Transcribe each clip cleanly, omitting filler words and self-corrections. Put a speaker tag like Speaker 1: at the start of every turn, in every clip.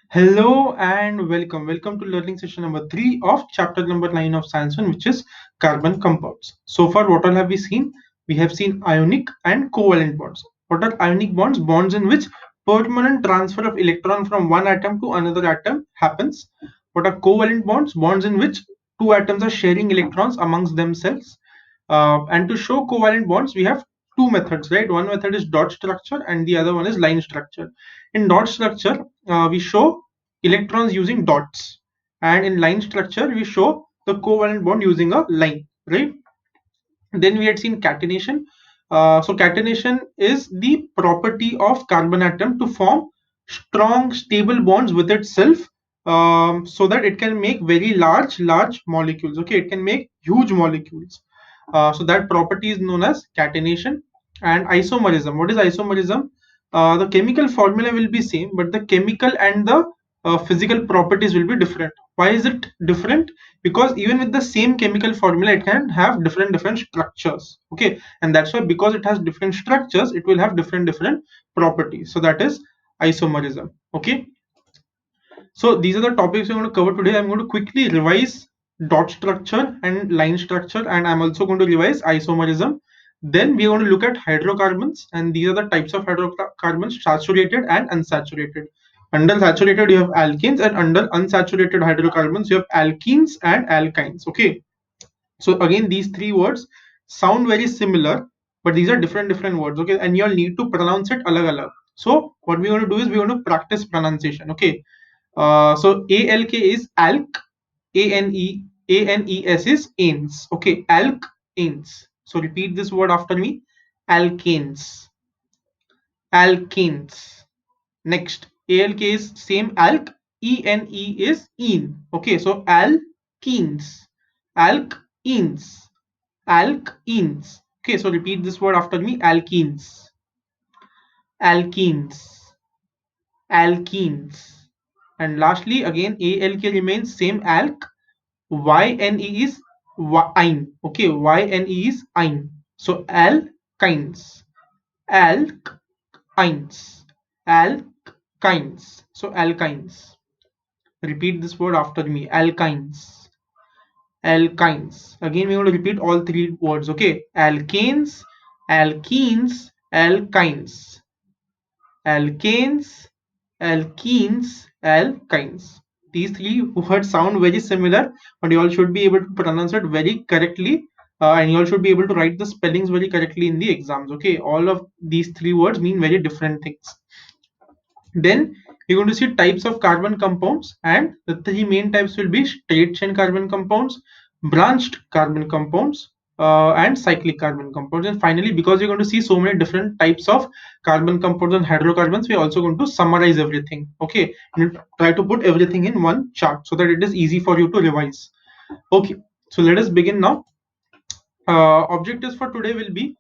Speaker 1: Hello and welcome. Welcome to learning session number 3 of chapter number 9 of Science 1, which is carbon compounds. So far, what all have we seen? We have seen ionic and covalent bonds. What are ionic bonds? Bonds in which permanent transfer of electron from one atom to another atom happens. What are covalent bonds? Bonds in which two atoms are sharing electrons amongst themselves. And to show covalent bonds, we have two methods, right? One method is dot structure and the other one is line structure. In dot structure, we show electrons using dots, and in line structure we show the covalent bond using a line, right? Then we had seen catenation. So catenation is the property of carbon atom to form strong stable bonds with itself, so that it can make very large molecules. Okay, it can make huge molecules. So that property is known as catenation. And isomerism, what is isomerism? The chemical formula will be same, but the chemical and the physical properties will be different. Why is it different? Because even with the same chemical formula, it can have different structures. Okay, and that's why, because it has different structures, it will have different properties. So that is isomerism. Okay, so these are the topics I'm going to cover today. I'm going to quickly revise dot structure and line structure, and I'm also going to revise isomerism. Then we are going to look at hydrocarbons, and these are the types of hydrocarbons: saturated and unsaturated. Under saturated you have alkanes, and under unsaturated hydrocarbons you have alkenes and alkynes. Okay, so again these three words sound very similar, but these are different words. Okay, and you'll need to pronounce it alag alag. So what we're going to do is we're going to practice pronunciation. Okay, so ALK is alk, ANES is anes. Okay, alkanes. So repeat this word after me: alkanes, alkanes. Next, ALK is same alk, ENE is ene. Okay, so alkenes, alkenes, alkenes. Okay, so repeat this word after me: alkenes, alkenes, alkenes. And lastly, again, ALK remains same alk, YNE is yne. Okay, YNE is yne. So alkynes, alkynes, alkynes. So alkynes. Repeat this word after me: alkynes, alkynes. Again, we're going to repeat all three words. Okay, alkanes, alkenes, alkynes, alkanes, alkenes, alkynes. These three words sound very similar, but you all should be able to pronounce it very correctly, and you all should be able to write the spellings very correctly in the exams. Okay, all of these three words mean very different things. Then you're going to see types of carbon compounds, and the three main types will be straight chain carbon compounds, branched carbon compounds, and cyclic carbon compounds. And finally, because you're going to see so many different types of carbon compounds and hydrocarbons, we're also going to summarize everything. Okay, and try to put everything in one chart so that it is easy for you to revise. Okay, so let us begin now. Objectives for today will be: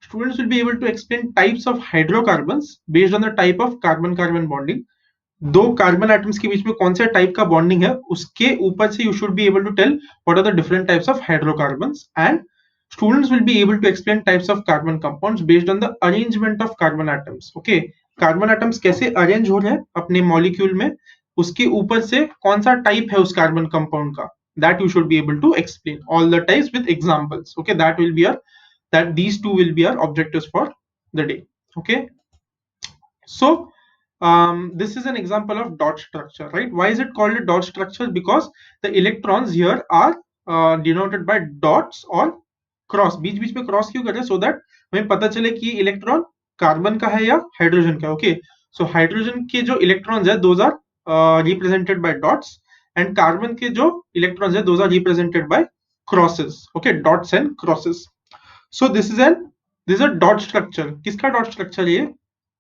Speaker 1: students will be able to explain types of hydrocarbons based on the type of carbon carbon bonding. दो carbon atoms के बीच में कौन सा type का bonding है, उसके ऊपर से you should be able to tell what are the different types of hydrocarbons. And students will be able to explain types of carbon compounds based on the arrangement of carbon atoms. Okay, carbon atoms कैसे arrange हो रहे हैं अपने molecule में, उसके ऊपर से कौन सा टाइप है उस कार्बन कंपाउंड का, that you should be able to explain all the types with examples. Okay, that will be our, that these two will be our objectives for the day. Okay, so this is an example of dot structure, right? Why is it called a dot structure? Because the electrons here are denoted by dots or cross, बीच बीच में cross क्यों कर रहे हैं? So that हमें पता चले कि ये इलेक्ट्रॉन कार्बन का है या हाइड्रोजन का. ओके, सो हाइड्रोजन के जो इलेक्ट्रॉन्स है those are represented by dots, and carbon के जो इलेक्ट्रॉन्स है those are represented by crosses. Okay, dots and crosses. So this is a dot structure. किसका डॉट स्ट्रक्चर ये?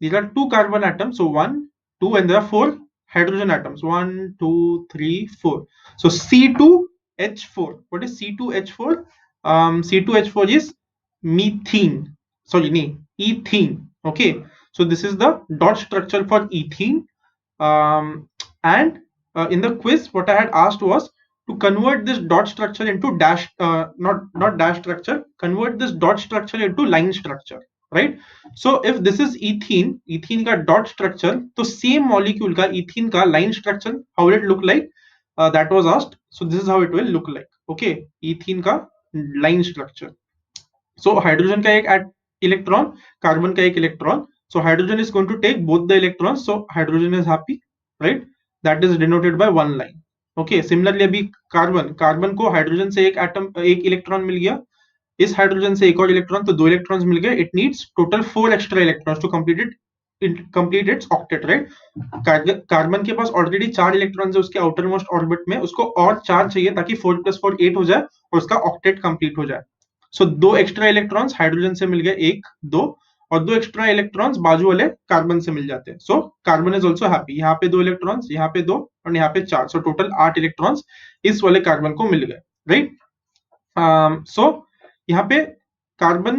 Speaker 1: These are two carbon atoms, so 1, 2, and there are 4 hydrogen atoms. 1, 2, 3, 4. So C2H4. What is C2H4? C2H4 is methane. Sorry, no, ethene. Okay, so this is the dot structure for ethene. And in the quiz, what I had asked was to convert this dot structure into dash, not dash structure. Convert this dot structure into line structure. Right. So if this is ethene, ethene का dot structure, तो same molecule का ethene का line structure how will it look like, that was asked. So this is how it will look like. Okay, ethene का line structure. So hydrogen का एक electron, carbon का एक electron. So hydrogen is going to take both the electrons. So hydrogen is happy, right? That is denoted by one line. Okay. Similarly, अभी carbon को hydrogen से एक electron मिल गया, इस हाइड्रोजन से एक और इलेक्ट्रॉन, तो 2 इलेक्ट्रॉन्स मिल गए. It needs total 4 extra electrons to complete its octet, right. Carbon के पास ऑलरेडी 4 इलेक्ट्रॉन्स है उसके आउटर मोस्ट ऑर्बिट में, उसको और 4 चाहिए ताकि 4 + 4 8 हो जाए और उसका ऑक्टेट कंप्लीट हो जाए. सो 2 एक्स्ट्रा इलेक्ट्रॉन्स हाइड्रोजन से मिल गए, 1 2, और 2 एक्स्ट्रा इलेक्ट्रॉन्स बाजू वाले कार्बन से मिल जाते हैं. So carbon is also happy. यहाँ पे 2 इलेक्ट्रॉन्स, यहाँ पे 2 और यहाँ पे 4. सो टोटल 8 इलेक्ट्रॉन्स इस वाले कार्बन को मिल गए, राइट. सो यहाँ पे carbon,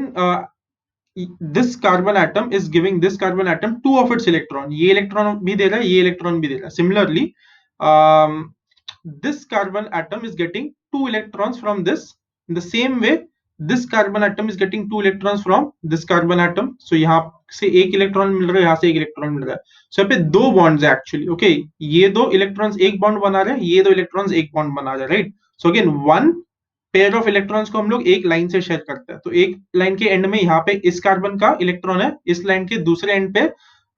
Speaker 1: this carbon atom is giving this carbon atom 2 of its electron. ये इलेक्ट्रॉन भी दे रहा है, ये इलेक्ट्रॉन भी दे रहा है. Similarly, this carbon atom is getting 2 electrons from this. In the same way, this carbon atom is getting 2 electrons from this carbon atom. So यहाँ से एक इलेक्ट्रॉन मिल रहा है, यहाँ से एक इलेक्ट्रॉन मिल रहा है. So यहाँ पे 2 बॉन्ड्स है एक्चुअली. ओके, ये 2 इलेक्ट्रॉन्स एक बॉन्ड बना रहे हैं, ये 2 इलेक्ट्रॉन्स एक बॉन्ड बना रहे हैं, right. So again one pair of electrons को हम लोग एक लाइन से शेयर करते हैं. तो एक लाइन के एंड में यहाँ पे इस कार्बन का इलेक्ट्रॉन है, इस लाइन के दूसरे एंड पे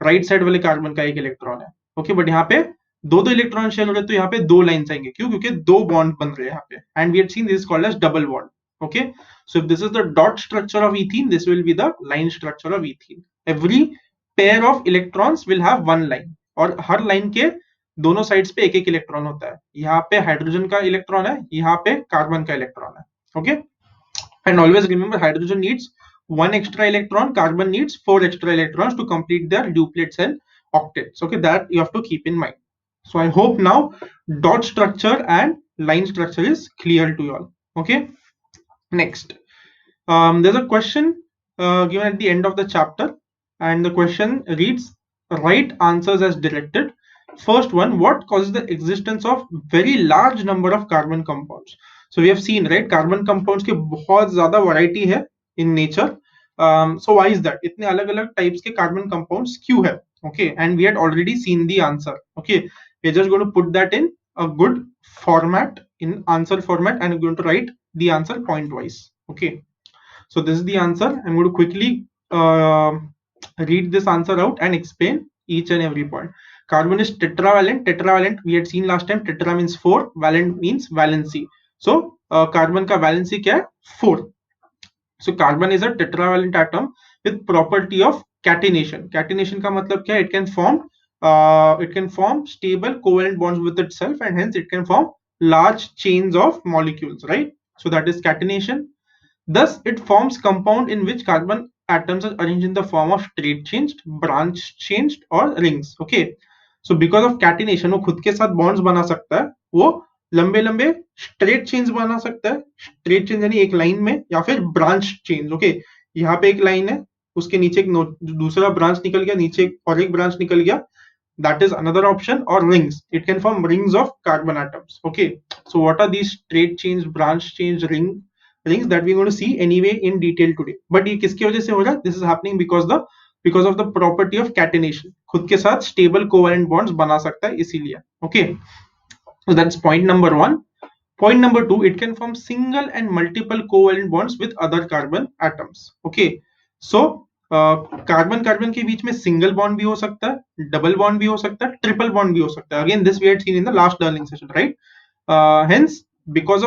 Speaker 1: राइट साइड वाले कार्बन का एक इलेक्ट्रॉन है. ओके, बट यहाँ पे दो इलेक्ट्रॉन शेयर हो रहे, तो यहाँ पे 2 लाइन्स आएंगे. क्यों? क्योंकि 2 बॉन्ड बन रहे हैं यहाँ पे. And we had seen this is called as double bond. Okay, so if this is the dot structure of ethene, this will be the line structure of ethene. Every pair of electrons will have one line, और हर line के दोनों sides पे एक एक electron होता है. यहाँ पे हाइड्रोजन का इलेक्ट्रॉन है, यहाँ पे कार्बन का इलेक्ट्रॉन है. Okay, and always remember hydrogen needs 1 extra electron, carbon needs 4 extra electrons to complete their duplets and octets. Okay, that you have to keep in mind. So I hope now dot structure and line structure is clear to you all. Okay, next, there's a question given at the end of the chapter, and the question reads, write answers as directed. First one, what causes the existence of very large number of carbon compounds? So we have seen, right, carbon compounds की बहुत ज़्यादा variety है in nature. So why is that? इतने अलग-अलग types के carbon compounds क्यों है? Okay, and we had already seen the answer. Okay, we're just going to put that in a good format, in answer format, and we're going to write the answer point wise. Okay, so this is the answer. I'm going to quickly read this answer out and explain each and every point. Carbon is tetravalent. Tetravalent we had seen last time. Tetra means 4, valent means valency. So carbon का valency क्या है? 4. So carbon is a tetravalent atom with property of catenation. Catenation का मतलब क्या है? It can form stable covalent bonds with itself, and hence it can form large chains of molecules, right? So that is catenation. Thus it forms compound in which carbon atoms are arranged in the form of straight changed, branch changed or rings. Okay, so because of catenation वो खुद के साथ bonds बना सकता है, वो लंबे लंबे स्ट्रेट चेन्स बना सकता है. स्ट्रेट चेन्स यानी एक लाइन में, या फिर ब्रांच चेन्स. ओके, यहाँ पे एक लाइन है, उसके नीचे एक दूसरा ब्रांच निकल गया, नीचे और एक ब्रांच निकल गया, that is another option. Or rings, it can form rings of carbon atoms. Okay, so what are these straight chains, branch chains, rings that we're going to see anyway in detail today. But ये किसकी वजह से हो रहा है? This is happening because of the property of catenation. खुद के साथ stable covalent bonds बना सकता है, इसीलिए. Okay, so that's point number 1. Point number 2, it can form single and multiple covalent bonds with other carbon atoms. Okay, so carbon carbon के बीच में single bond भी हो सकता है, डबल बॉन्ड भी हो सकता है, ट्रिपल बॉन्ड भी हो सकता है. Again this we had seen in the last learning session, right. Hence because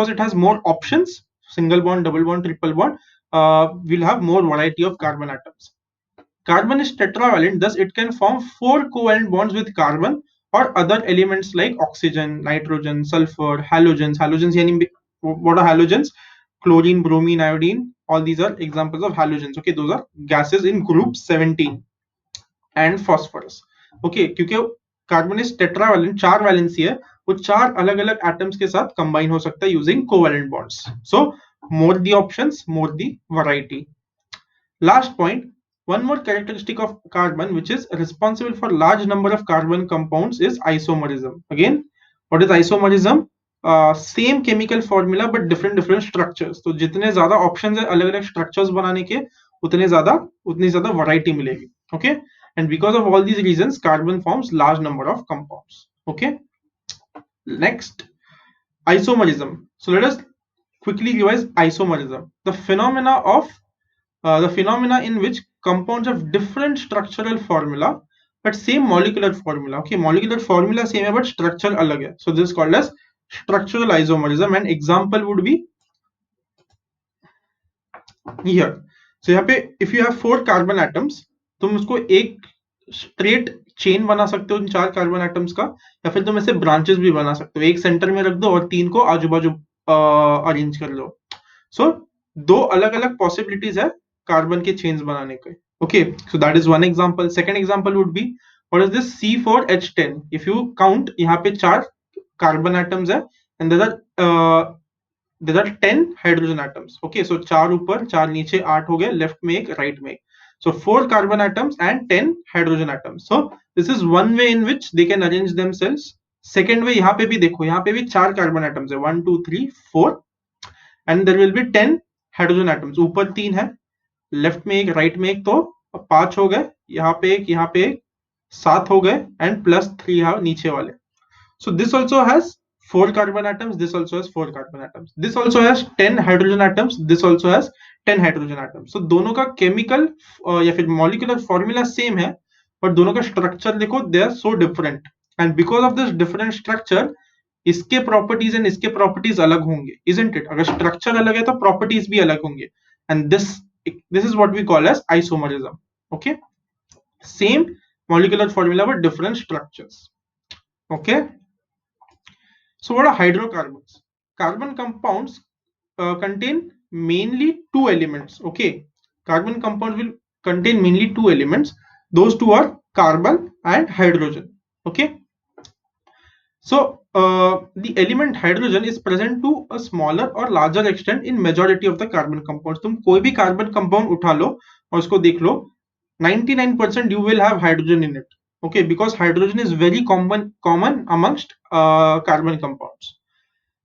Speaker 1: it has more options, single bond, double bond, triple bond, we'll have more variety of carbon atoms. Carbon is tetravalent, thus it can form 4 covalent bonds with carbon or other elements like oxygen, nitrogen, sulfur, halogens. Halogens yani what are halogens? Chlorine, bromine, iodine, all these are examples of halogens. Okay, those are gases in group 17. And phosphorus. Okay, क्योंकि carbon is tetravalent, 4 valency है, वो 4 अलग अलग atoms के साथ combine हो सकता है using covalent bonds. So more the options, more the variety. Last point, one more characteristic of carbon which is responsible for large number of carbon compounds is isomerism. Again, what is isomerism? Same chemical formula but different structures. तो जितने ज्यादा options है अलग अलग structures बनाने के, उतनी ज्यादा वैरायटी मिलेगी. Okay, and because of all these reasons carbon forms large number of compounds. Okay, next, isomerism. So let us quickly revise isomerism, the phenomena in which compounds have different structural formula but same molecular formula. Okay, molecular formula same है but structure अलग है. So this is called as structural isomerism, and example would be here. So यहाँ पे if you have 4 carbon atoms, तुम उसको एक straight chain बना सकते हो इन 4 कार्बन एटम्स का, या फिर तुम ऐसे ब्रांचेस भी बना सकते हो. एक सेंटर में रख दो और 3 को आजू बाजू अरेंज कर लो. सो दो अलग अलग पॉसिबिलिटीज है कार्बन के चेन्स बनाने के. Okay, so that is one example. Second example would be what is this C4H10. If you count, यहाँ पे 4 कार्बन एटम्स है and there are 10 hydrogen atoms. Okay, so 4 ऊपर 4 नीचे 8 हो गए, लेफ्ट में एक राइट में एक. So 4 carbon atoms and 10 hydrogen atoms. So this is one way in which they can arrange themselves. Second way, यहाँ पे भी देखो, यहाँ पे भी 4 carbon atoms है, 1 2 3 4, and there will be 10 hydrogen atoms. ऊपर 3 है, लेफ्ट में एक राइट में एक, तो 5 हो गए. यहाँ पे एक 7 हो गए, एंड प्लस 3 यहाँ नीचे वाले. So this also has 4 carbon atoms, this also has 4 carbon atoms, this also has 10 hydrogen atoms, this also has 10 hydrogen atoms. So दोनों का केमिकल या फिर मॉलिक्यूलर फॉर्मूला सेम है, पर दोनों का स्ट्रक्चर देखो, they are so different, and because of this different structure इसके प्रॉपर्टीज एंड इसके प्रॉपर्टीज अलग होंगे, इजंट इट? अगर स्ट्रक्चर अलग है तो प्रॉपर्टीज भी अलग होंगे, and this is what we call as isomerism. Okay, same molecular formula but different structures. Okay, so what are hydrocarbons? Carbon compounds contain mainly 2 elements. Okay, carbon compounds will contain mainly 2 elements. Those two are carbon and hydrogen. Okay, so the element hydrogen is present to a smaller or larger extent in majority of the carbon compounds. तुम कोई भी carbon compound उठा लो और उसको देख लो, 99% you will have hydrogen in it. Okay, because hydrogen is very common amongst carbon compounds.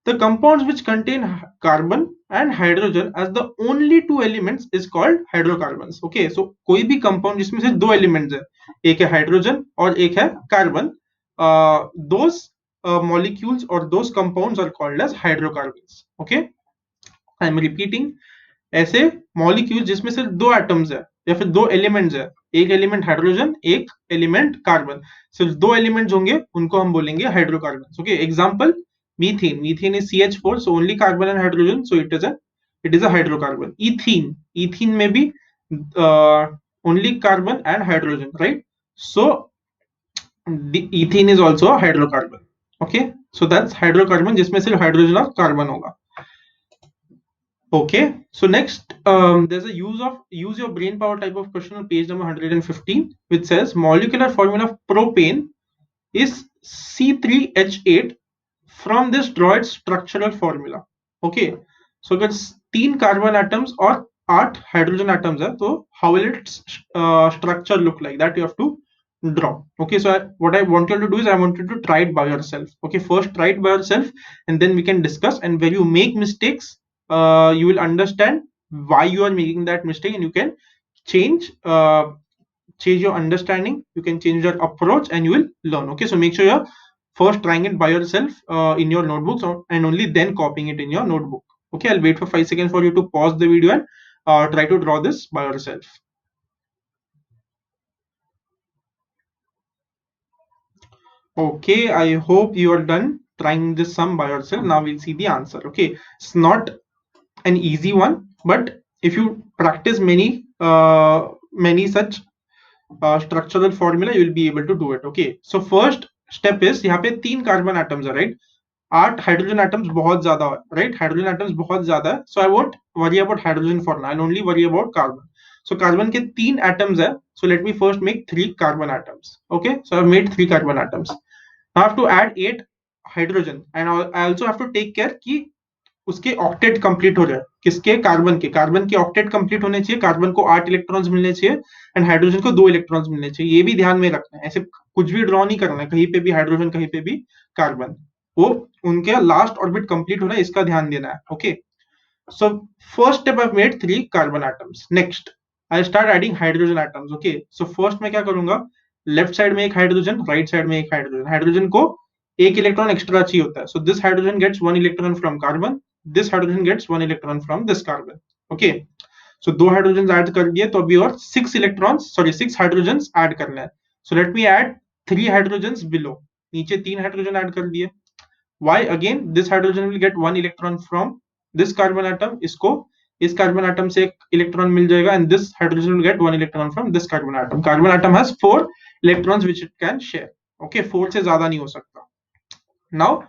Speaker 1: The compounds which contain carbon and hydrogen as the only 2 elements is called hydrocarbons. Okay, so कोई भी compound जिसमें से 2 elements है, एक है hydrogen और एक है carbon, those molecules or those compounds are called as hydrocarbons. Okay, I am repeating, ऐसे molecules जिसमें सिर्फ 2 atoms है या फिर 2 elements है, एक एलिमेंट हाइड्रोजन एक एलिमेंट कार्बन, सिर्फ 2 एलिमेंट्स होंगे, उनको हम बोलेंगे hydrocarbon. Okay, example methane is CH4, so only carbon and hydrogen, so it is a hydrocarbon. ethene में भी only carbon and hydrogen, right? So the ethene is also a hydrocarbon. Okay, so that's hydrocarbon जिसमें सिर्फ hydrogen और carbon होगा. Okay, so next there's a use your brain power type of question on page number 115, which says molecular formula of propane is C3H8. From this draw its structural formula. Okay, so अगर 3 carbon atoms और 8 hydrogen atoms है, तो how will its structure look like? That you have to draw. Okay, so what I want you to do is I want you to try it by yourself. Okay, first try it by yourself and then we can discuss, and where you make mistakes, you will understand why you are making that mistake, and you can change your understanding, you can change your approach, and you will learn. Okay, so make sure you're first trying it by yourself in your notebooks, and only then copying it in your notebook. Okay, I'll wait for 5 seconds for you to pause the video and try to draw this by yourself. Okay, I hope you are done trying this sum by yourself. Now we'll see the answer. Okay, it's not an easy one, but if you practice many such structural formula, you will be able to do it. Okay, so first step is, यहाँ पे 3 carbon atoms है, right? 8 hydrogen atoms बहुत ज्यादा है, right? Hydrogen atoms बहुत ज्यादा है, so I won't worry about hydrogen for now. I'll only worry about carbon. So carbon के 3 एटम्स है, so let me first make 3 carbon atoms. Okay, so I've made 3 carbon atoms. Now I have to add 8 hydrogen, and I also have to take care कि उसके octet complete हो जाए. किसके? Carbon के octet complete होने चाहिए, carbon को 8 electrons मिलने चाहिए एंड हाइड्रोजन को 2 इलेक्ट्रॉन्स मिलने चाहिए. ये भी ध्यान में रखना है, ऐसे कुछ भी ड्रॉ नहीं करना है, कहीं पे भी हाइड्रोजन कहीं पे भी कार्बन, वो उनके लास्ट ऑर्बिट कंप्लीट होना है, इसका ध्यान देना है. Okay, so first step I made 3 carbon atoms. Next I start adding hydrogen atoms. Okay, so first मैं क्या करूंगा, लेफ्ट साइड में एक हाइड्रोजन, राइट साइड में एक हाइड्रोजन. हाइड्रोजन को एक इलेक्ट्रॉन एक्स्ट्रा चाहिए होता है, so this hydrogen gets one electron from carbon, this hydrogen gets one electron from this carbon. Okay, so दो हाइड्रोजन ऐड कर दिए, तो अभी और सिक्स हाइड्रोजन ऐड करना है. So let me add three hydrogen below. नीचे तीन हाइड्रोजन ऐड कर दिए. Why? Again, this hydrogen will get one electron from this carbon atom. इसको इस कार्बन आटम से एक इलेक्ट्रॉन मिल जाएगा, and this hydrogen will get one electron from this carbon atom. Carbon atom has four electrons which it can share. Okay, four से ज्यादा नहीं हो सकता. Now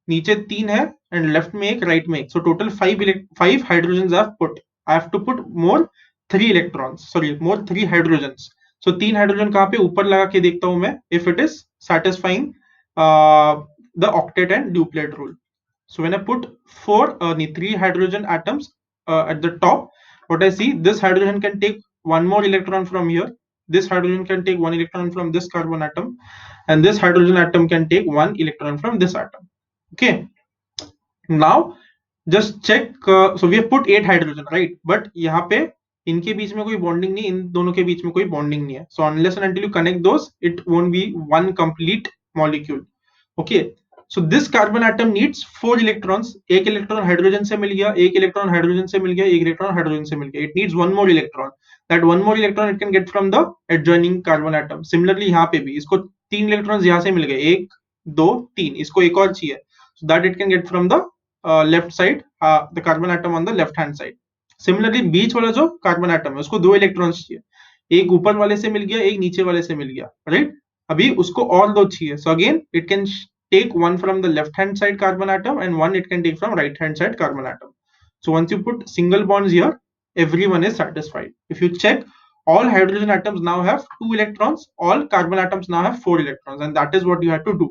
Speaker 1: नीचे तीन है and left में एक, right में एक. So total five hydrogens I have put. I have to put more three electrons. Sorry, more three hydrogens. So तीन हाइड्रोजन कहाँ पे, ऊपर लगा के देखता हूं मैं, if it is satisfying the octet and duplet rule. So when I put three hydrogen atoms at the top, what I see, this hydrogen can take one more electron from here, this hydrogen can take one electron from this carbon atom, and this hydrogen atom can take one electron from this atom. Okay, now just check. So we have put 8 hydrogen, right? But यहाँ पे इनके बीच में कोई bonding नहीं, इन दोनों के बीच में कोई बॉन्डिंग नहीं है. So unless and until you connect those, it won't be one complete molecule. Okay, so this carbon atom needs 4 electrons. एक इलेक्ट्रॉन हाइड्रोजन से मिल गया, एक इलेक्ट्रॉन हाइड्रोजन से मिल गया, एक इलेक्ट्रॉन हाइड्रोजन से मिल गया. It needs one more electron. That one more electron it can get from the adjoining carbon atom. Similarly यहाँ पे भी इसको तीन इलेक्ट्रॉन्स यहाँ से मिल गए, एक दो तीन, इसको एक और चाहिए. So that it can get from the left side, the carbon atom on the left hand side. Similarly बीच वाला जो कार्बन एटम है उसको दो इलेक्ट्रॉन्स चाहिए, एक ऊपर वाले से मिल गया, एक नीचे वाले से मिल गया, राइट? अभी उसको और दो चाहिए. So again it can take one from the left hand side carbon atom and one it can take from right hand side carbon atom. So once you put single bonds here, everyone is satisfied. If you check, all hydrogen atoms now have 2 electrons, all carbon atoms now have 4 electrons, and that is what you have to do.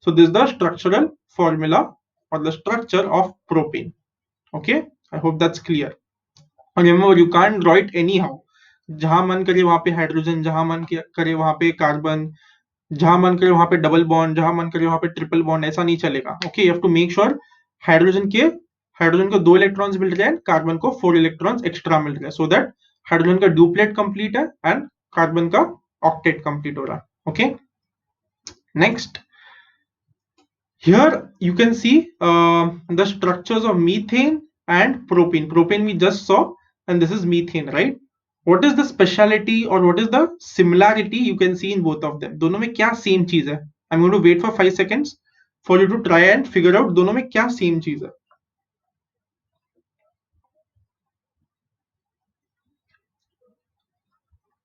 Speaker 1: So this is the structural formula or the structure of propane. Okay, I hope that's clear. And remember, you can't draw it anyhow. जहां मन करे वहां पे hydrogen, जहां मन करे वहां पे कार्बन, जहां मन करे वहां पे डबल बॉन्ड, जहां मन करे वहां पे ट्रिपल बॉन्ड, ऐसा नहीं चलेगा. Okay, you have to make sure hydrogen को दो इलेक्ट्रॉन्स मिल रहे हैं, कार्बन को 4 इलेक्ट्रॉन्स एक्स्ट्रा मिल रहे हैं, सो दैट हाइड्रोजन का ड्यूप्लेट कंप्लीट है एंड कार्बन का ऑक्टेट कंप्लीट हो रहा है. Okay, next, here you can see the structures of methane and propane. Propane we just saw, and this is methane, right? What is the speciality or what is the similarity you can see in both of them? दोनों में क्या same चीज है? I'm going to wait for 5 seconds for you to try and figure out दोनों में क्या same चीज है.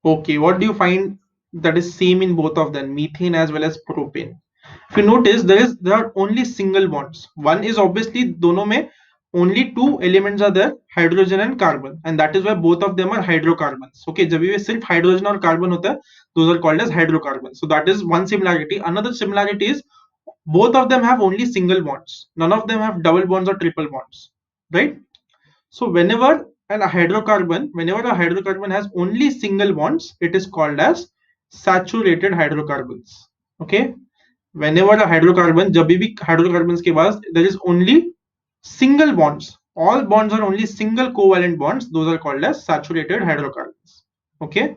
Speaker 1: Okay, what do you find that is same in both of them, methane as well as propane? If you notice, there are only single bonds. One is obviously दोनों में only two elements are there, hydrogen and carbon, and that is why both of them are hydrocarbons. Okay, जब ये सिर्फ hydrogen और carbon होता है, those are called as hydrocarbons. So that is one similarity. Another similarity is both of them have only single bonds. None of them have double bonds or triple bonds, right? So whenever a hydrocarbon has only single bonds, it is called as saturated hydrocarbons. Okay, whenever a hydrocarbon, जब भी hydrocarbons के पास there is only single bonds, all bonds are only single covalent bonds, those are called as saturated hydrocarbons. Okay,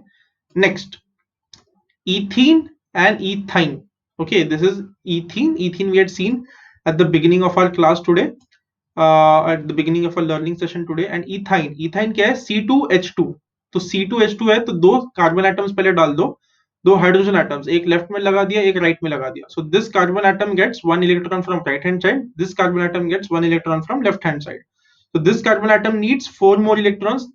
Speaker 1: next, ethene and ethine. Okay, this is ethene we had seen at the beginning of our class today, at the beginning of our learning session today. And ethine क्या है, C2H2. तो C2H2 है, तो दो carbon atoms पहले डाल दो hydrogen atoms, एक लेफ्ट में लगा दिया, एक राइट में लगा दिया. So this carbon atom gets one electron from right hand side, this carbon atom gets one electron from left hand side. So this carbon atom needs 3 more electrons,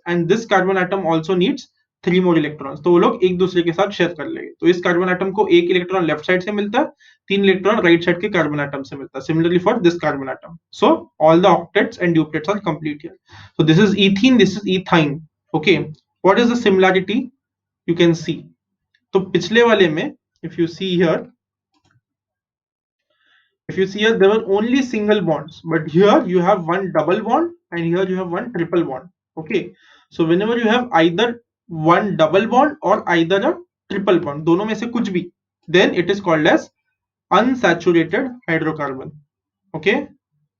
Speaker 1: and this carbon atom also needs 3 more electrons. तो वो लोग एक दूसरे के साथ share कर लेंगे. तो इस कार्बन एटम को एक इलेक्ट्रॉन लेफ्ट साइड से मिलता है, 3 इलेक्ट्रॉन राइट साइड के कार्बन एटम से मिलता है. Similarly for this carbon atom. So all the octets and duplets are complete here. So this is ethene, this is ethine. Okay, what is the similarity you can see? तो पिछले वाले में if you see here, there were only single bonds, but here you have one double bond and here you have one triple bond. Okay, so whenever you have either one double bond or either a triple bond, दोनों में से कुछ भी, then it is called as unsaturated hydrocarbon. Okay,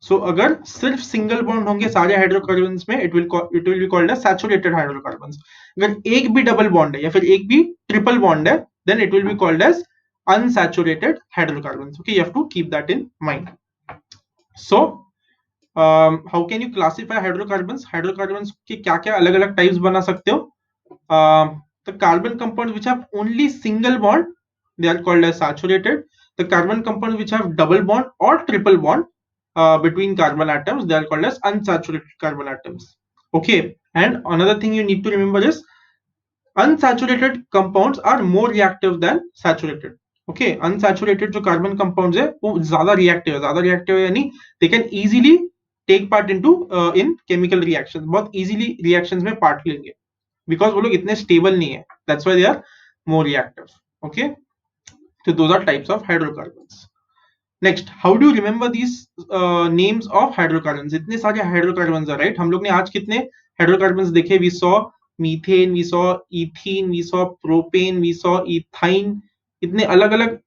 Speaker 1: सो अगर सिर्फ single bond होंगे सारे hydrocarbons में, it will be called as saturated hydrocarbons. अगर एक भी डबल बॉन्ड है या फिर एक भी ट्रिपल बॉन्ड है, then it will be called as unsaturated hydrocarbons. Okay, you have to keep that in mind. So how can you classify hydrocarbons? Hydrocarbons के क्या क्या अलग अलग टाइप्स बना सकते हो? The carbon compounds which have only single bond, they are called as saturated. The carbon compounds which have double bond or triple bond between carbon atoms, they are called as unsaturated carbon atoms. Okay, and another thing you need to remember is unsaturated compounds are more reactive than saturated. Okay, unsaturated जो carbon compounds है वो ज्यादा reactive है, यानी they can easily take part into in chemical reactions, बहुत easily reactions में part लेंगे, because वो लोग इतने स्टेबल नहीं है, that's why they are more reactive. Okay, so those are types of hydrocarbons. Next, how do you remember these names of hydrocarbons? इतने सारे hydrocarbons है, right? हम लोग ने आज कितने hydrocarbons देखे? We saw methane, we saw ethene, we saw propane, we saw ethyne. इतने अलग अलग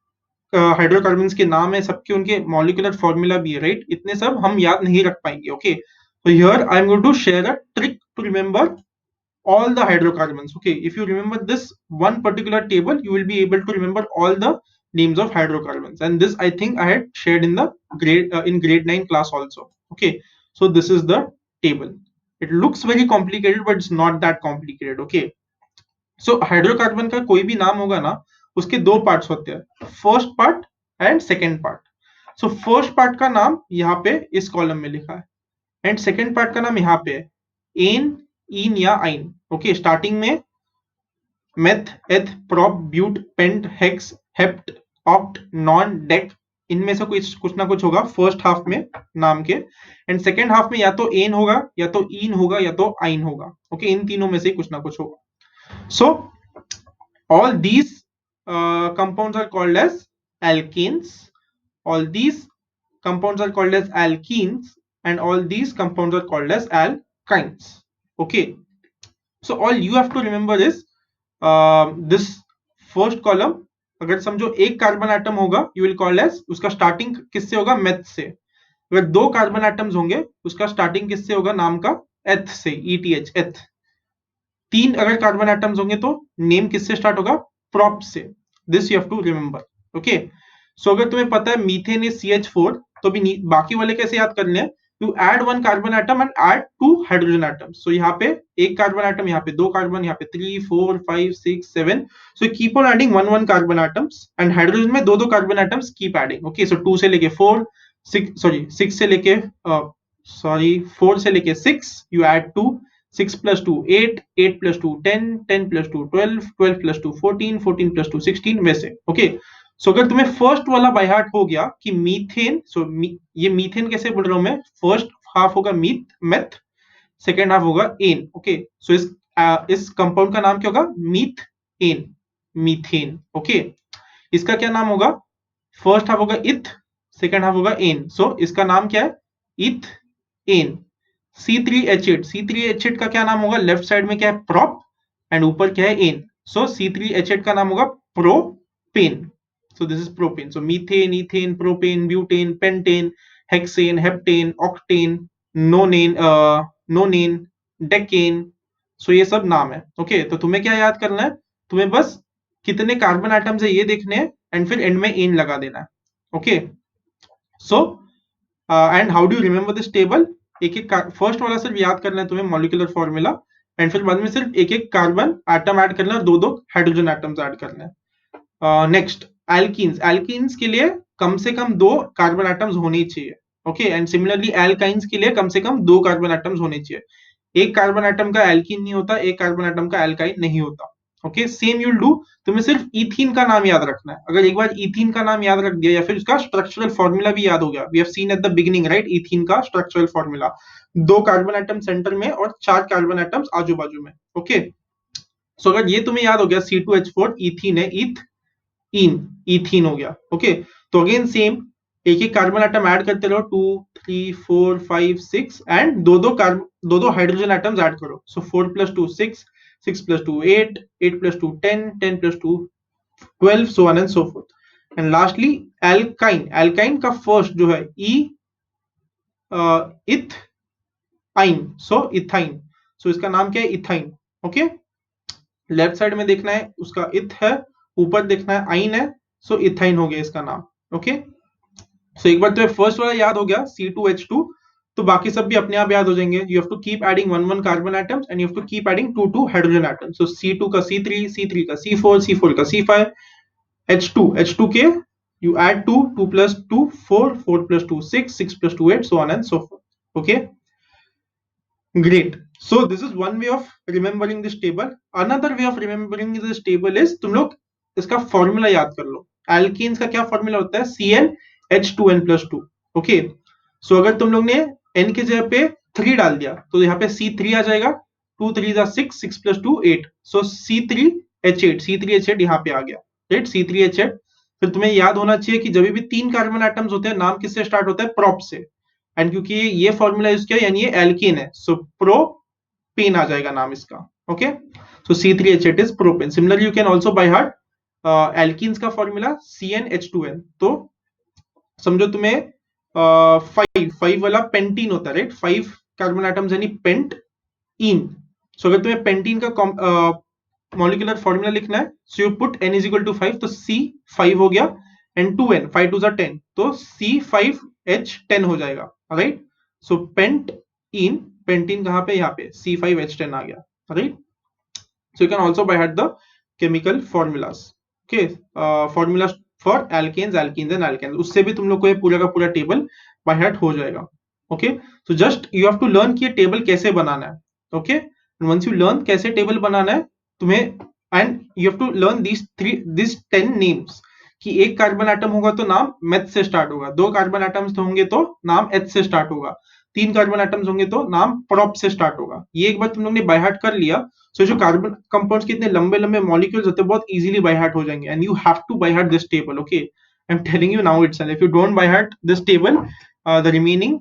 Speaker 1: हाइड्रोकार्बन्स के नाम है, सबके उनके मॉलिक्यूलर फॉर्मूला भी है, राइट? इतने सब हम याद नहीं रख पाएंगे. Okay, so here I am going to share a trick to remember all the hydrocarbons. Okay, if you remember this one particular table, you will be able to remember all the names of hydrocarbons, and this I think I had shared in the grade 9 class also. Okay, so this is the table. It looks very complicated, but it's not that complicated. Okay, so hydrocarbon का कोई भी नाम होगा ना, उसके दो parts होते हैं, first part and second part. So first part का नाम यहाँ पे इस कॉलम में लिखा है, एंड सेकेंड पार्ट का नाम यहाँ पे है, एन, इन या आइन. ओके, स्टार्टिंग में meth, eth, prop, but, pent, hex, hept, oct, non, dec, इनमें से कुछ ना कुछ होगा फर्स्ट हाफ में नाम के, एंड सेकेंड हाफ में या तो एन होगा, या तो इन होगा, या तो आइन होगा. ओके, इन तीनों में से कुछ ना कुछ होगा. So all these compounds are called as alkanes. All these compounds are called as alkenes, and all these compounds are called as alkynes. Okay, so all you have to remember is this first column. अगर समझो एक carbon atom होगा, you will call as, उसका starting किससे होगा? Meth से. अगर दो कार्बन एटम्स होंगे, उसका स्टार्टिंग किससे होगा? नाम का एथ से, ETH, एथ. तीन अगर कार्बन एटम्स होंगे तो नेम किससे स्टार्ट होगा? प्रॉप से. This you have to remember. Okay, so अगर तुम्हें पता है मीथेन इज CH4, तो भी बाकी वाले कैसे याद करने हैं? You add one carbon atom and add two hydrogen atoms. So यहाँ पे एक कार्बन एटम, यहाँ पे दो कार्बन, यहाँ पे 3, 4, 5, 6, 7. So keep on adding one carbon atoms, and hydrogen में दो carbon atoms keep adding. Okay, so 2 से लेके 4, 6 से लेके 4 से लेके 6, you add 2, 6 plus 2 8, 8 plus 2 10, 10 plus 2 12, 12 plus 2 14, 14 plus 2 16, वैसे. ओके, सो अगर तुम्हें फर्स्ट वाला बाय हार्ट हो गया कि मीथेन, ये मीथेन कैसे बोल रहा हूं मैं? फर्स्ट हाफ होगा मेथ, सेकेंड हाफ होगा एन. ओके, सो इस कंपाउंड का नाम क्या होगा? मीथेन. ओके, इसका क्या नाम होगा? फर्स्ट हाफ होगा इथ, सेकेंड हाफ होगा एन. सो इसका नाम क्या है? इथ एन. C3H8 का क्या नाम होगा? लेफ्ट साइड में क्या है? प्रॉप, एंड ऊपर क्या है? एन. सो C3H8 का नाम होगा propane. So this is propane. So methane, ethane, propane, butane, pentane, hexane, heptane, octane, nonane, decane. So ये सब नाम है. ओके, तो तुम्हें क्या याद करना है? तुम्हें बस कितने कार्बन एटम्स है ये देखने हैं, एंड फिर एंड में एन लगा देना है. Okay, so and how do you remember this table? एक एक फर्स्ट वाला सिर्फ याद करना है तुम्हें, मॉलिक्यूलर फॉर्मूला, एंड फिर बाद में सिर्फ एक एक कार्बन एटम ऐड करना है, दो हाइड्रोजन एटम्स ऐड करना है. नेक्स्ट, एल्कीन्स के लिए कम से कम दो कार्बन एटम्स होने ही चाहिए. ओके, एंड सिमिलरली एल्काइंस के लिए कम से कम दो कार्बन एटम्स होने चाहिए. एक कार्बन एटम का एल्कीन नहीं होता, एक कार्बन एटम का एल्काइन नहीं होता. Okay, same you'll do. तुम्हें सिर्फ इथीन का नाम याद रखना है. अगर एक बार इथीन का नाम याद रख दिया, या फिर उसका स्ट्रक्चरल फॉर्मूला भी याद हो गया, we have seen at the beginning, right? Ethene का स्ट्रक्चरल फॉर्मूला, दो कार्बन एटम सेंटर में और चार कार्बन एटम्स आजू बाजू में. ओके, सो अगर ये तुम्हें याद हो गया, C2H4 इथीन है, इथीन हो गया. ओके, तो अगेन सेम, एक एक कार्बन एटम ऐड करते रहो, 2, 3, 4, 5, 6, एंड दो हाइड्रोजन एटम्स ऐड करो. सो 4 plus 2 6, 6 plus 2 8, 8 plus 2 10, 10 plus 2 12, so on and so forth. And lastly alkyne. Alkyne का फर्स्ट जो है इथ आइन, सो इथाइन, सो इसका नाम क्या है, इथाइन। ओके, लेफ्ट साइड में देखना है उसका इथ है, ऊपर देखना है आइन है, सो इथाइन हो गया इसका नाम। ओके, सो एक बार तो फर्स्ट वाला याद हो गया C2H2, तो बाकी सब भी अपने आप याद हो जाएंगे। You have to keep adding one one carbon atoms and you have to keep adding two two hydrogen atoms. So C2 का C3, C3 का C4, C4 का C5, H2, H2 के you add 2, 2 plus 2 4, 4 plus 2 6, 6 plus 2 8, so on and so forth. Okay, great. So this is one way of remembering this table. Another way of remembering this table is तुम लोग इसका formula याद कर लो। Alkenes का क्या formula होता है, CnH2n+2। Okay, so अगर तुम लोग ने n की जगह पे 3 डाल दिया तो यहाँ पे C3 आ जाएगा, 2 3 6, 6 plus 2 8, so C3H8, C3H8 यहाँ पे आ गया, राइट, C3H8। फिर तुम्हें याद होना चाहिए कि जब भी 3 कार्बन एटम्स होते हैं नाम किससे स्टार्ट होता है, प्रोप से, एंड क्योंकि ये फॉर्मूला यूज किया यानी ये एल्कीन है, सो प्रोपेन आ जाएगा नाम इसका। Okay, so C3H8 is propane. Similarly you can also by heart alkenes का फॉर्मूला CnH2n, तो समझो तुम्हें 5 वाला पेंटीन होता है, राइट, 5 कार्बन एटम्स यानी पेंट इन। सो अगर तुम्हें पेंटीन का मॉलिक्यूलर फॉर्मूला लिखना है, so you put n is equal to 5, तो C5 हो गया, एंड 2n, 5 2 10, तो C5H10 हो जाएगा, right. So pent ene, pentene कहां पे, यहाँ पे C5H10 आ गया, right. So you can also by heart the chemical formulas. Okay, formula for alkanes, alkenes and alkanes, उससे भी तुम लोग को ये पूरा का पूरा टेबल बाय हार्ट हो जाएगा। Okay, so just you have to learn कि ये टेबल कैसे बनाना है। ओके, वंस यू लर्न कैसे टेबल बनाना है तुम्हें, and you have to learn this 10 names, कि एक कार्बन एटम होगा तो नाम मेथ से स्टार्ट होगा, 2 कार्बन एटम्स होंगे तो नाम एच से स्टार्ट होगा, 3 कार्बन एटम्स होंगे तो नाम प्रोप से स्टार्ट होगा। ये एक बार तुम लोग ने बाय हार्ट कर लिया, सो जो कार्बन कंपाउंड्स के इतने लंबे लंबे मॉलिक्यूल्स होते हैं बहुत इजीली बाय हार्ट हो जाएंगे, and you have to by heart this table. Okay, I am telling you now itself, if you don't by heart this table, the remaining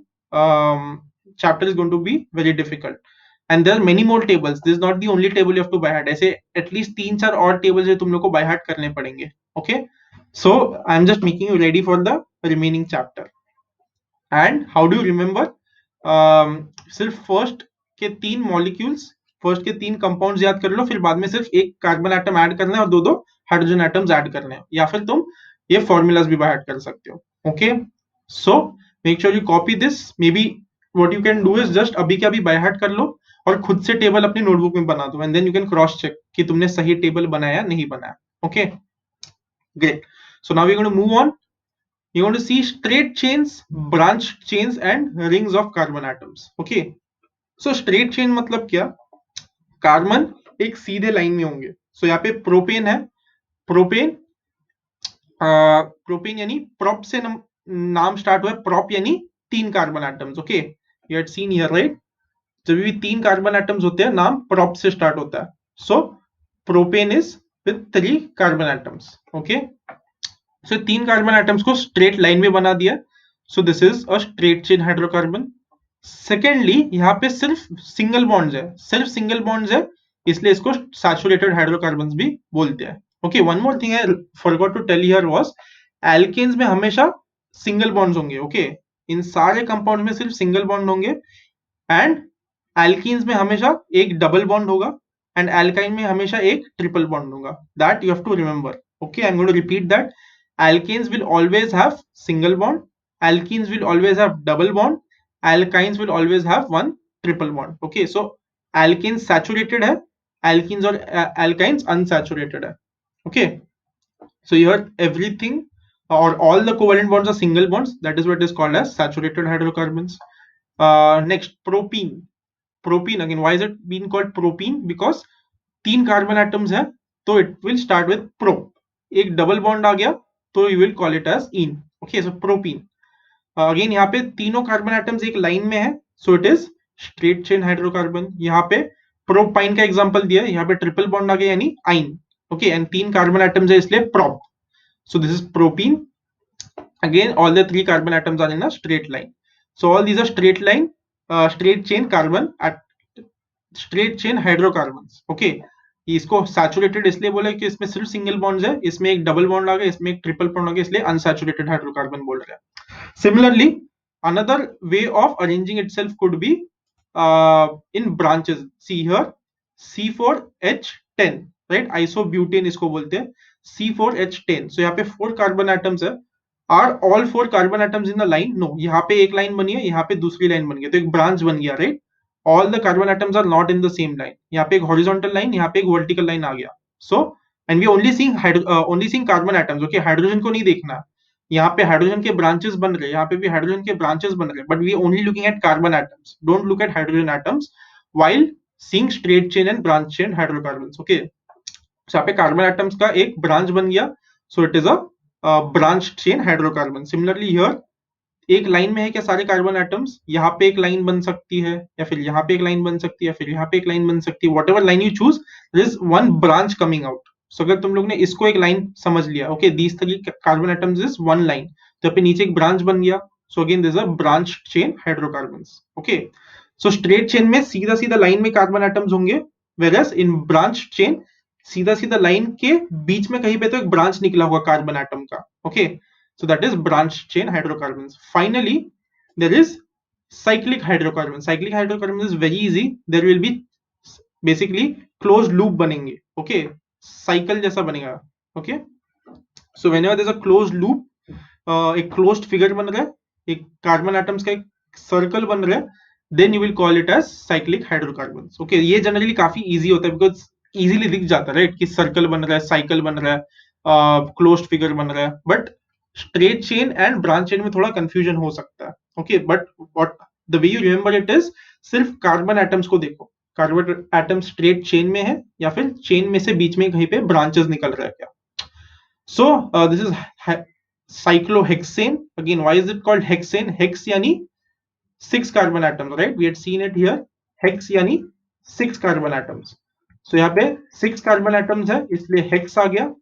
Speaker 1: chapter is going to be very difficult, and there are many more tables, this is not the only table you have to by heart, ऐसे at least 3-4 और tables है तुम लोग को by heart करने पड़ेंगे। okay, so I am just making you ready for the remaining chapter. And how do you remember, सिर्फ first के 3 मॉलिक्यूल्स, फर्स्ट के 3 कंपाउंड्स याद कर लो, फिर बाद में सिर्फ एक कार्बन एटम ऐड करना है और 2 हाइड्रोजन एटम्स ऐड करने हैं, या फिर तुम ये फॉर्मूलाज भी बाय हार्ट कर सकते हो। Okay, so make sure you copy this, may be what you can do is just अभी के अभी बाय हार्ट कर लो और खुद से टेबल अपनी नोटबुक में बना दो, and then you can cross check कि तुमने सही टेबल बनाया नहीं बनाया। Okay, great. So now we are going to move on, you're going to see straight chains, branch chains and rings of carbon atoms. Okay, so straight chain मतलब क्या, carbon एक सीधे लाइन में होंगे। सो यहाँ पे प्रोपेन है, प्रोपेन प्रोपेन यानी प्रोप से नाम स्टार्ट हुआ है, प्रोप यानी 3 carbon atoms. Okay, you had seen here, right, जब भी 3 कार्बन एटम्स होते हैं नाम प्रोप से स्टार्ट होता है, so propane is with 3 carbon atoms. Okay, so 3 carbon atoms को स्ट्रेट लाइन में बना दिया, so this is a straight chain hydrocarbon. Secondly यहाँ पे सिर्फ सिंगल बॉन्ड्स है, सिर्फ सिंगल बॉन्ड्स है, इसलिए इसको सैचुरेटेड हाइड्रोकार्बन्स भी बोलते हैं। Okay, one more thing I forgot to tell here was, alkanes में हमेशा सिंगल बॉन्ड्स होंगे। ओके, इन सारे कंपाउंड में सिर्फ सिंगल बॉन्ड होंगे, एंड एल्कीन्स में हमेशा एक डबल बॉन्ड होगा, एंड एल्काइन में हमेशा एक ट्रिपल बॉन्ड होगा। That you have to remember. Okay, I am going to repeat that, alkanes will always have single bond, alkenes will always have double bond, alkynes will always have one triple bond. Okay, so alkenes saturated है, alkenes और alkynes unsaturated है। Okay, so here everything or all the covalent bonds are single bonds, that is what is called as saturated hydrocarbons. Next, propene. Propene again, why is it being called propene? Because 3 carbon atoms है तो it will start with pro, एक double बॉन्ड आ गया तो you will call it as ene. Okay, so propene again यहाँ पे तीनों कार्बन एटम्स एक लाइन में है, so it is straight chain hydrocarbon. यहाँ पे प्रोपाइन का एग्जांपल दिया, यहाँ पे ट्रिपल बॉन्ड आ गया यानी आइन। ओके, एंड 3 कार्बन एटम्स है इसलिए prop, so this is propene. Again all the 3 carbon atoms are in a straight line, so all these are straight line straight chain carbon straight chain hydrocarbons. Okay, इसको saturated इसलिए बोला कि इसमें सिर्फ single bonds है, इसमें एक double बॉन्ड आ गया, इसमें एक ट्रिपल बॉन्ड आ गया, इसलिए अनसैचुरेटेड हाइड्रोकार्बन बोल रहे हैं। Similarly another way of arranging itself could be in branches. See here, C4H10, right? Isobutane इसको बोलते हैं, C4H10. So यहाँ पे 4 कार्बन एटम्स है. Are all 4 carbon atoms in the line? No. यहाँ पे एक लाइन बनी है, यहाँ पे दूसरी लाइन बन गई, तो एक ब्रांच बन गया, right? All the carbon atoms are not in the same line. यहाँ पे एक horizontal line, यहाँ पे एक vertical line आ गया. So and we only seeing carbon atoms. Okay, hydrogen को नहीं देखना. यहाँ पे हाइड्रोजन के ब्रांचेस बन रहे हैं, यहाँ पे भी हाइड्रोजन के ब्रांचेस बन रहे हैं, but we only looking at carbon atoms. Don't look at hydrogen atoms while seeing straight chain and branch chain hydrocarbons. Okay, so यहाँ पे कार्बन एटम्स का एक ब्रांच बन गया, so it is a branch chain hydrocarbon. Similarly here, एक line में है क्या सारे कार्बन एटम्स? यहाँ पे एक लाइन बन सकती है, या फिर यहाँ पे एक लाइन बन सकती है, या फिर यहाँ पे एक लाइन बन सकती है. whatever line you choose, there is one branch coming out. So अगर तुम लोग ने इसको एक लाइन समझ लिया, okay, these three carbon atoms is one line, तो यहाँ पे नीचे एक ब्रांच बन गया. So again there is a branch chain hydrocarbons. Okay, so straight chain में सीधा सीधा लाइन में कार्बन एटम्स होंगे, whereas in branch chain सीधा सीधा लाइन के बीच में कहीं पे तो एक ब्रांच निकला हुआ कार्बन एटम का. Okay, so that is branch chain hydrocarbons. Finally, there is cyclic hydrocarbons. Cyclic hydrocarbons is very easy. There will be basically closed loop बनेंगे. Okay, cycle जैसा बनेगा. Okay, so whenever there's a closed loop, एक closed figure बन रहा है, एक carbon atoms का एक सर्कल बन रहा है, then you will call it as cyclic hydrocarbons. Okay, ये जनरली काफी इजी होता है, बिकॉज इजीली दिख जाता है, राइट, कि सर्कल बन रहा है, साइकिल बन रहा है, क्लोज्ड फिगर बन रहा है. But straight chain and branch chain में थोड़ा कंफ्यूजन हो सकता है. Okay, but what the way you remember it is, सिर्फ कार्बन एटम्स को देखो, कार्बन एटम स्ट्रेट चेन में है या फिर चेन में से बीच में कहीं पे ब्रांचेस निकल रहा है क्या. सो this is cyclohexane. Again, why is it called hexane? Hex यानी 6 carbon atoms, right? We had seen it here. Hex यानी 6 carbon atoms. So यहाँ पे 6 carbon atoms है, इसलिए hex आ गया.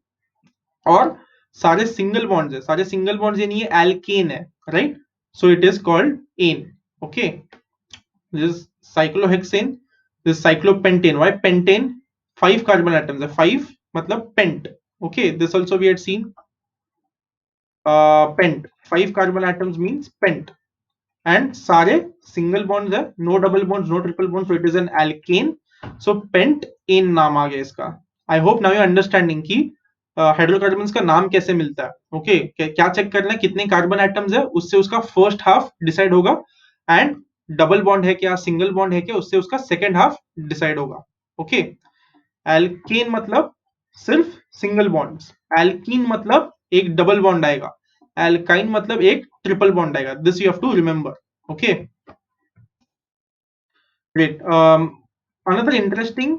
Speaker 1: और सारे सिंगल बॉन्ड्स है, सारे सिंगल बॉन्ड्स यानी ये alkane है, right? So it is called ane. Okay, this is cyclohexane. This is cyclopentane. Why pentane? 5 carbon atoms है, 5 मतलब pent. Okay, this also we had seen. Pent, 5 carbon atoms means pent. And सारे single bonds है, no double bonds, no triple bonds, so it is an alkane. So pentane नाम आ गया इसका. I hope now you understanding कि hydrocarbons का नाम कैसे मिलता है. ओके, क्या चेक करना है, कितने कार्बन एटम्स है, उससे उसका फर्स्ट हाफ डिसाइड होगा, एंड डबल बॉन्ड है क्या, सिंगल बॉन्ड है क्या, उससे उसका सेकेंड हाफ डिसाइड होगा. ओके, एल्केन मतलब सिर्फ सिंगल बॉन्ड्स, एल्कीन मतलब एक डबल बॉन्ड आएगा, एल्काइन मतलब एक ट्रिपल बॉन्ड आएगा. This you have to remember. Okay, great. Another interesting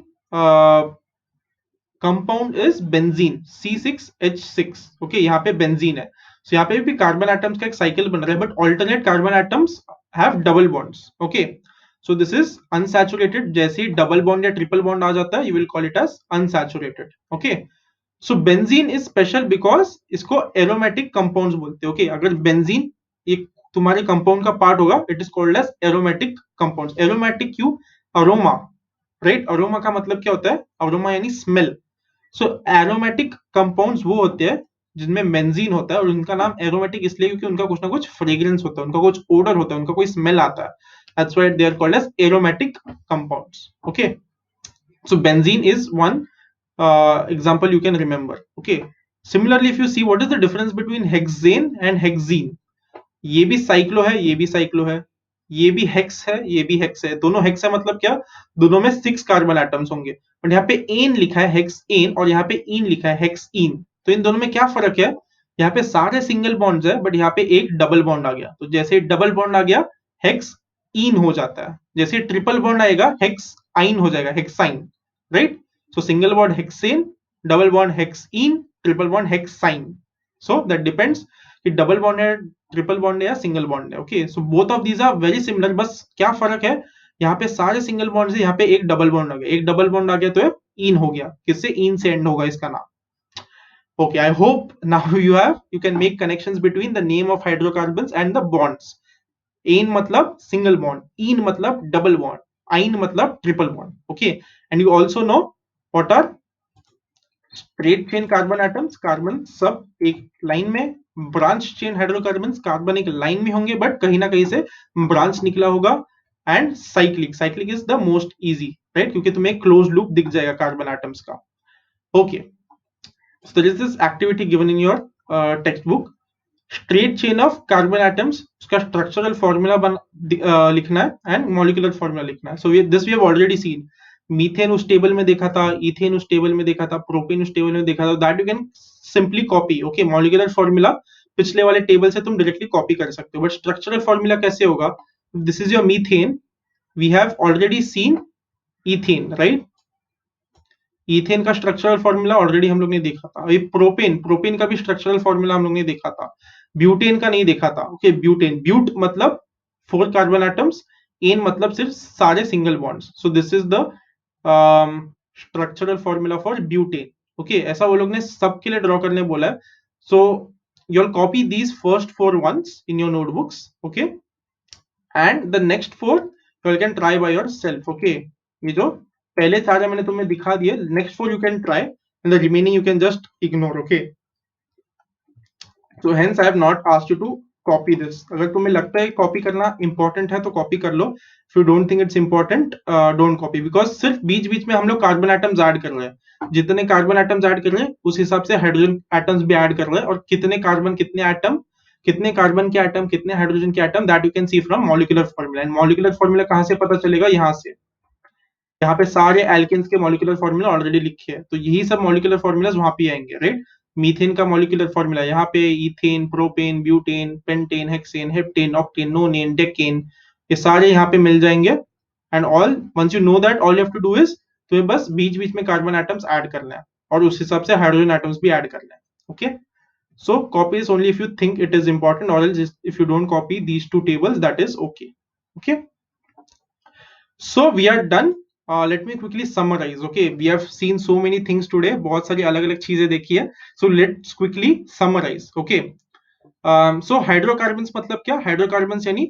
Speaker 1: compound is benzene, C6H6. Okay, यहाँ पे benzene है. So यहाँ पे भी कार्बन एटम्स का एक साइकिल बन रहा है, but alternate carbon atoms have double bonds. Okay, so this is unsaturated. जैसे डबल बॉन्ड या ट्रिपल बॉन्ड आ जाता है, you will call it as unsaturated. Okay, so benzene is special because इसको aromatic compounds बोलते हैं. Okay, अगर benzene एक तुम्हारे कंपाउंड का पार्ट होगा, it is called as aromatic compounds. Aromatic क्यों? Aroma, right? अरोमा का मतलब क्या होता है? अरोमा यानी स्मेल. सो एरोमेटिक कंपाउंड्स वो होते हैं जिनमें बेंजीन होता है, और उनका नाम एरोमेटिक इसलिए क्योंकि उनका कुछ ना कुछ फ्रेग्रेंस होता है, उनका कुछ ओडर होता है, उनका कोई स्मेल आता है. That's why they are called as aromatic compounds. Okay, so benzene is one example you can remember. Okay, similarly if you see what is the difference between hexane and hexene, ये भी cyclo है, ये भी cyclo है, ये भी hex है, ये भी हेक्स है. दोनों हेक्स है मतलब क्या? दोनों में 6 कार्बन एटम्स होंगे, बट यहाँ पे एन लिखा है हेक्स एन, और यहाँ पे इन लिखा है हेक्स इन. तो इन दोनों में क्या फर्क है? यहाँ पे सारे सिंगल बॉन्ड्स है, बट यहाँ पे एक डबल बॉन्ड आ गया. तो जैसे डबल बॉन्ड आ गया, हेक्स इन हो जाता है. जैसे ट्रिपल बॉन्ड आएगा, हेक्स आइन हो जाएगा, hexyne, right? So single bond hexane, double bond hex ene, triple bond hexyne. So that depends कि डबल बॉन्ड है, ट्रिपल बॉन्ड है या सिंगल बॉन्ड है. Okay, so both of these are very similar. बस क्या फर्क है? यहाँ पे सारे सिंगल बॉन्ड से यहाँ पे एक डबल बॉन्ड आ गया, एक डबल बॉन्ड आ गया तो इन हो गया. किससे? इन से एंड होगा इसका नाम. Okay, I hope now you can make connections between the name of hydrocarbons and the bonds. Ane मतलब सिंगल बॉन्ड, इन मतलब डबल बॉन्ड, आइन मतलब triple bond. Okay, and you also know what are straight chain carbon atoms. Carbon सब एक line में, branch chain hydrocarbons कार्बनिक line में होंगे but कहीं ना कहीं से ब्रांच निकला होगा. And cyclic is the most easy, right, क्योंकि तुम्हें क्लोज लूप दिख जाएगा कार्बन एटम्स का. Okay, so this is activity given in your textbook. Straight chain of carbon atoms, उसका स्ट्रक्चरल फॉर्मूला लिखना है एंड मॉलिक्यूलर फॉर्मूला लिखना है. So this we have already seen. Methane उस टेबल में देखा था, इथेन उस टेबल में देखा था, प्रोपेन उस टेबल में देखा था. That you can simply copy. Okay, molecular formula पिछले वाले टेबल से तुम डायरेक्टली कॉपी कर सकते हो, बट स्ट्रक्चरल फॉर्मूला कैसे होगा? This is your methane, we have already seen ethane, right. Ethane का स्ट्रक्चरल फॉर्मूला ऑलरेडी हम लोग ने देखा था. अभी प्रोपेन का भी स्ट्रक्चरल फॉर्मूला हम लोग ने देखा था. ब्यूटेन का नहीं देखा था. ओके, ब्यूट मतलब 4 कार्बन एटम्स, एन मतलब सिर्फ सारे single bonds. So this is the structural formula for butane. Okay, ऐसा वो लोग ने सबके लिए ड्रॉ करने बोला है. So you will copy these first 4 ones in your notebooks. Okay, and the next 4 you can try by yourself. Okay, ये जो पहले सारे मैंने तुम्हें दिखा दिए, next 4 you can try and the remaining you can just ignore. Okay, so hence I have not asked you to copy this. अगर तुम्हें लगता है कॉपी करना इंपॉर्टेंट है तो कॉपी कर लो. if you don't think it's important, don't copy, because सिर्फ बीच बीच में हम लोग कार्बन एटम्स ऐड कर रहे हैं. जितने कार्बन एटम्स ऐड कर रहे हैं उस हिसाब से हाइड्रोजन एटम्स भी ऐड कर रहे हैं, और कितने कार्बन कितने एटम, कितने कार्बन के एटम कितने हाइड्रोजन के atom, that you can see from molecular formula. And molecular formula कहां से पता चलेगा? यहाँ से. यहाँ पे सारे एल्केन्स के मॉलिक्यूलर फॉर्मूला ऑलरेडी लिखे हैं, तो यही सब मॉलिक्यूलर फॉर्मूलाज वहां पे आएंगे, राइट. मीथेन का मॉलिक्यूलर फॉर्मूला यहाँ पे ethane, propane, butane, pentane, hexane, heptane, octane, nonane, decane, ये सारे यहाँ पे मिल जाएंगे. And all once you know that, all you have to do is, तुम्हें बस बीच बीच में कार्बन एटम्स ऐड करना है और उस हिसाब से हाइड्रोजन एटम्स भी ऐड करना है. Okay, so copy is only if you think it is important, और else if you don't copy these 2 tables, that is okay. Okay, so we are done. Let me quickly summarize. Okay, we have seen so many things today, बहुत सारी अलग अलग चीजें देखी है. So let's quickly summarize. Okay, so hydrocarbons मतलब क्या? Hydrocarbons यानी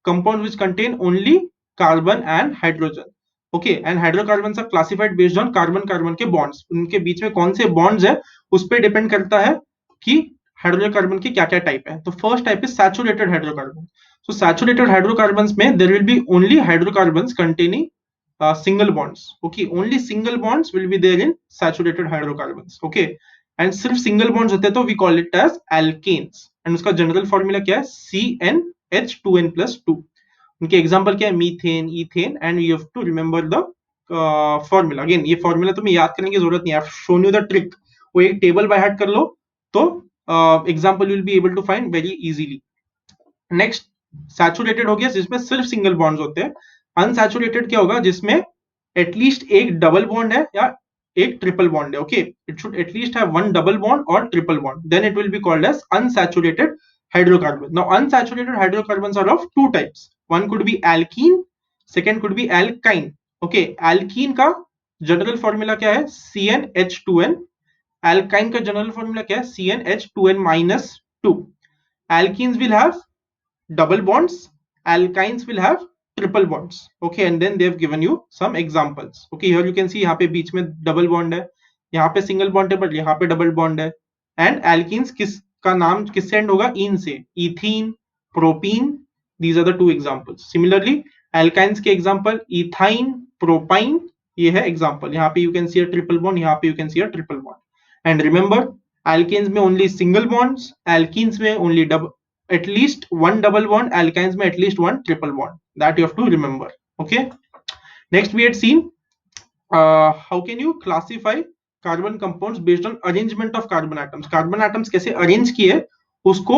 Speaker 1: compounds which contain only carbon and hydrogen. Okay, and hydrocarbons are classified based on carbon के bonds. उनके बीच में कौन से bonds है उस पर डिपेंड करता है कि हाइड्रोकार्बन की क्या क्या टाइप है. तो first type is saturated hydrocarbon. So saturated hydrocarbons में there will be only hydrocarbons containing single bonds. Okay, only single bonds will be there in saturated hydrocarbons. Okay, and सिर्फ single bonds होते हैं तो we call it as alkanes. And उसका general formula क्या है? CnH2n+2. उनके example क्या है? Methane, ethane, and you have to remember the formula. Again ये फॉर्मूला तुम्हें याद करने की जरूरत नहीं है. I have shown you the trick. वो एक टेबल बाय हार्ट कर लो तो example will be able to find very easily. Next, saturated हो गया जिसमें सिर्फ सिंगल बॉन्ड्स होते हैं. अनसैचुरेटेड क्या होगा? जिसमें एटलीस्ट एक डबल बॉन्ड है या एक ट्रिपल बॉन्ड है. Okay, it should at least have one double bond और triple bond, then it will be called as unsaturated hydrocarbon. Now unsaturated hydrocarbons are of 2 types. One could be alkene, second could be alkyne. Okay, alkene का general formula क्या है? CnH2n. alkyne का general formula क्या है? CnH2n-2. alkenes will have double bonds, alkynes will have triple bonds. Okay, and then they have given you some examples. Okay, here you can see यहाँ पे बीच में double bond है, यहाँ पे single bond है, but यहाँ पे double bond है. and alkenes किसका नाम किससे एंड होगा? इन से. Ethene, propene, these are the 2 examples. Similarly, alkynes के example इथाइन, प्रोपाइन, ये है example. यहाँ पे you can see a triple bond, यहाँ पे you can see a triple bond. And remember, alkenes में only single bonds, alkenes में only double, at least one double bond, alkynes में at least one triple bond. That you have to remember. Okay, next we had seen how can you classify carbon compounds based on arrangement of carbon atoms. carbon atoms कैसे arrange किए उसको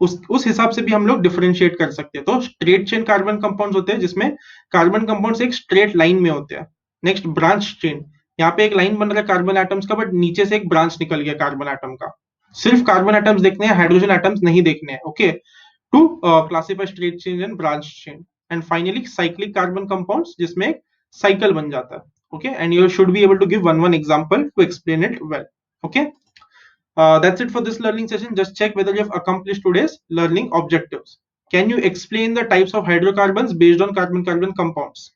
Speaker 1: उस हिसाब से भी हम लोग डिफरेंशिएट कर सकते हैं. तो स्ट्रेट चेन कार्बन कंपाउंड्स होते हैं जिसमें कार्बन कंपाउंड्स एक स्ट्रेट लाइन में होते हैं. नेक्स्ट, ब्रांच चेन, यहाँ पे एक लाइन बन रहा है कार्बन एटम्स का, बट नीचे से एक ब्रांच निकल गया कार्बन एटम का. सिर्फ कार्बन एटम्स देखने हैं, हाइड्रोजन एटम्स नहीं देखने हैं. Okay, to classify straight chain and branch chain. And finally cyclic carbon compounds जिसमें साइकिल बन जाता है. Okay, and you should be able to give one example to explain it well. Okay, that's it for this learning session. Just check whether you have accomplished today's learning objectives. Can you explain the types of hydrocarbons based on carbon-carbon compounds?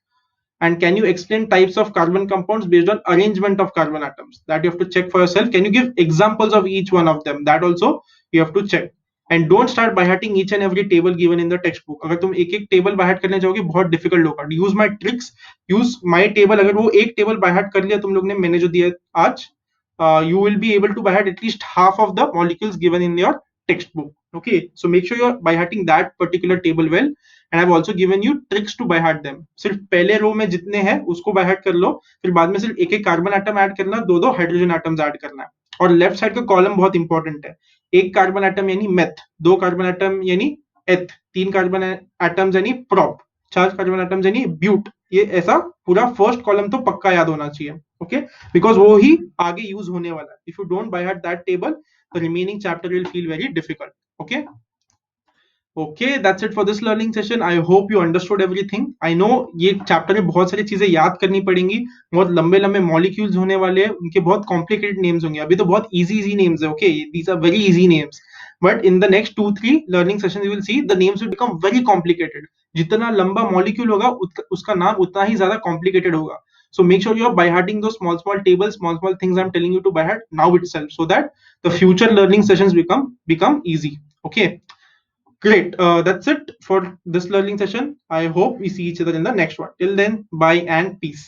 Speaker 1: And can you explain types of carbon compounds based on arrangement of carbon atoms? That you have to check for yourself. Can you give examples of each one of them? That also you have to check. And don't start by hearting each and every table given in the textbook. अगर तुम एक एक table by heart करने जाओगे बहुत difficult होगा. Use my tricks, use my table. अगर वो एक टेबल by heart कर लिया तुम लोग ने, मैंने जो दिया आज, you will be able to by heart at least half of the molecules given in your textbook. Okay, so make sure you're by hearting that particular table well. And I've also given you tricks to by heart them. सिर्फ पहले रो में जितने हैं उसको by heart कर लो, फिर बाद में सिर्फ एक एक कार्बन एटम ऐड करना, दो दो हाइड्रोजन एटम्स ऐड करना है. और लेफ्ट साइड का कॉलम बहुत इंपॉर्टेंट है. एक कार्बन एटम यानी मेथ, दो कार्बन एटम यानी एथ, तीन कार्बन एटम्स यानी प्रॉप, चार कार्बन एटम्स यानी ब्यूट. ये ऐसा पूरा फर्स्ट कॉलम तो पक्का याद होना चाहिए. ओके, बिकॉज वो ही आगे यूज होने वाला है. If you don't by heart that table, the remaining chapter will feel very difficult. Okay, okay, that's it for this learning session. I hope you understood everything. I know ये chapter में बहुत सारी चीजें याद करनी पड़ेंगी, बहुत लंबे लंबे मॉलिक्यूल्स होने वाले हैं, उनके बहुत कॉम्प्लिकेटेड नेम्स होंगे. अभी तो बहुत इजी इजी नेम्स है. Okay, these are very easy names, but in the next 2-3 learning session you will see the names will become very complicated. जितना लंबा मॉलिक्यूल होगा उसका नाम उतना ही ज्यादा कॉम्प्लिकेटेड होगा. So make sure you are by hearting those small small tables, small small things I'm telling you to by heart now itself, so that the future learning sessions become easy. Okay, great. That's it for this learning session. I hope we see each other in the next one. Till then, bye and peace.